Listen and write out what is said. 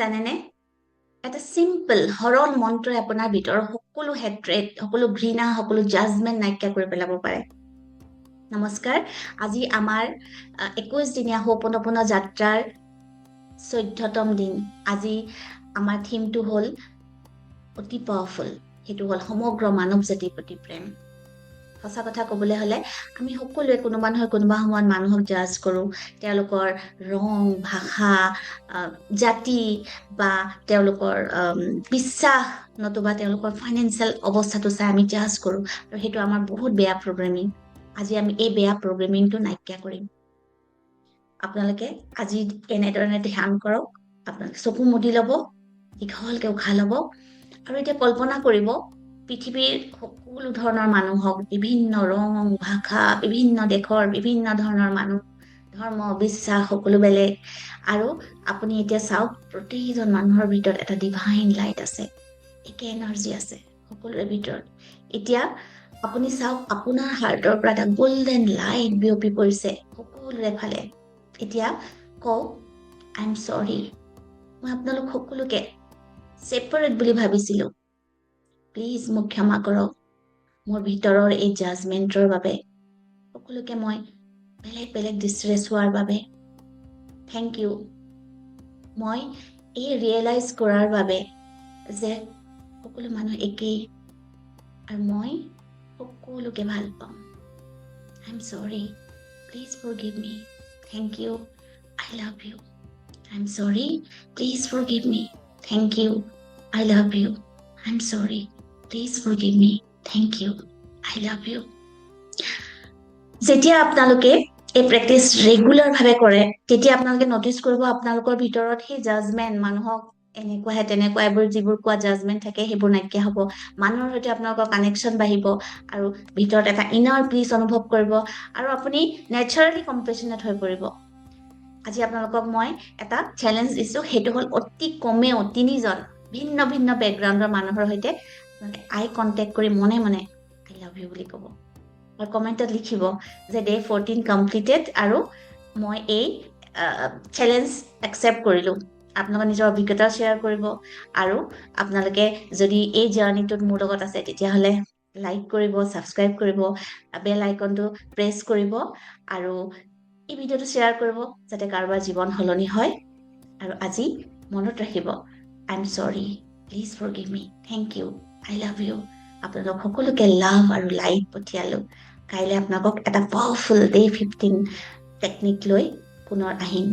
জানেনে এটা চিম্পল সৰল মন্ত্ৰই আপোনাৰ ভিতৰৰ সকলো হেট্ৰেট সকলো ঘৃণা সকলো জাজমেণ্ট নাইকিয়া কৰি পেলাব পাৰে নমস্কাৰ আজি আমাৰ 21 দিনীয়া হোপনপন যাত্ৰাৰ 14তম দিন আজি আমাৰ থিমটো হ'ল অতি পাৱাৰফুল সেইটো হ'ল সমগ্ৰ মানৱ জাতিৰ প্ৰতি প্ৰেম সঁচা কথা ক'বলৈ হ'লে আমি সকলোৱে কোনোবা নহয় কোনোবা সময়ত মানুহক জাজ কৰোঁ তেওঁলোকৰ ৰং ভাষা জাতি বা তেওঁলোকৰ বিশ্বাস নতুবা তেওঁলোকৰ ফাইনেন্সিয়েল অৱস্থাটো চাই আমি জাজ কৰোঁ আৰু সেইটো আমাৰ বহুত বেয়া প্ৰগ্ৰেমিং আজি আমি এই বেয়া প্ৰগ্ৰেমিংটো নাইকিয়া কৰিম আপোনালোকে আজি এনেধৰণে ধ্যান কৰক আপোনালোকে চকু মুদি ল'ব দীঘলকৈ উশাহ ল'ব আৰু এতিয়া কল্পনা কৰিব পৃথিৱীৰ সকলো ধৰণৰ মানুহক বিভিন্ন ৰং ভাষা বিভিন্ন দেশৰ বিভিন্ন ধৰণৰ মানুহ ধৰ্ম বিশ্বাস সকলো বেলেগ আৰু আপুনি এতিয়া চাওক প্ৰতিজন মানুহৰ ভিতৰত এটা ডিভাইন লাইট আছে একে এনাৰ্জি আছে সকলোৰে ভিতৰত এতিয়া আপুনি চাওক আপোনাৰ হাৰ্টৰ পৰা এটা গোল্ডেন লাইট বিয়পি পৰিছে সকলোৰে ফালে এতিয়া কওক আই এম চৰি মই আপোনালোক সকলোকে ছেপাৰেট বুলি ভাবিছিলোঁ প্লিজ মোক ক্ষমা কৰক মোৰ ভিতৰৰ এই জাজমেণ্টৰ বাবে সকলোকে মই বেলেগ বেলেগ দৃষ্টিৰে চোৱাৰ বাবে থেংক ইউ মই এই ৰিয়েলাইজ কৰাৰ বাবে যে সকলো মানুহ একেই আৰু মই সকলোকে ভাল পাওঁ I am sorry please forgive me thank you I love you I am sorry please forgive me thank you I love you I am sorry please forgive me thank you I love you যেতিয়া আপোনালোকে এই practice regular ভাৱে কৰে তেতিয়া আপোনালোকে notice কৰিব আপোনালোকৰ ভিতৰত সেই জাজমেণ্ট মানুহক এনেকুৱাহে তেনেকুৱা এইবোৰ যিবোৰ কোৱা জাজমেণ্ট থাকে সেইবোৰ নাইকিয়া হ'ব মানুহৰ সৈতে আপোনালোকৰ কানেকশ্যন বাঢ়িব আৰু ভিতৰত এটা ইনাৰ পিচ অনুভৱ কৰিব আৰু আপুনি নেচাৰেলি কম্পেশ্যনেট হৈ পৰিব আজি আপোনালোকক মই এটা চেলেঞ্জ দিছোঁ সেইটো হ'ল অতি কমেও 3জন ভিন্ন ভিন্ন বেকগ্ৰাউণ্ডৰ মানুহৰ সৈতে আই কণ্টেক্ট কৰি মনে মনে আই লাভ ইউ বুলি ক'ব আৰু কমেণ্টত লিখিব যে ডে 14 কমপ্লিটেড আৰু মই এই চেলেঞ্জ একচেপ্ট কৰিলোঁ আপোনালোকৰ নিজৰ অভিজ্ঞতা শ্বেয়াৰ কৰিব আৰু আপোনালোকে যদি এই জাৰ্ণিটোত মোৰ লগত আছে তেতিয়াহ'লে লাইক কৰিব ছাবস্ক্ৰাইব কৰিব বেল আইকনটো প্ৰেছ কৰিব আৰু এই ভিডিঅ'টো শ্বেয়াৰ কৰিব যাতে কাৰোবাৰ জীৱন সলনি হয় আৰু আজি মনত ৰাখিব I am sorry please forgive me thank you I love you আপোনালোক সকলোকে লাভ আৰু লাইট পঠিয়ালোঁ কাইলৈ আপোনালোকক এটা পাৱাৰফুল ডে 15 টেকনিক লৈ পুনৰ আহিম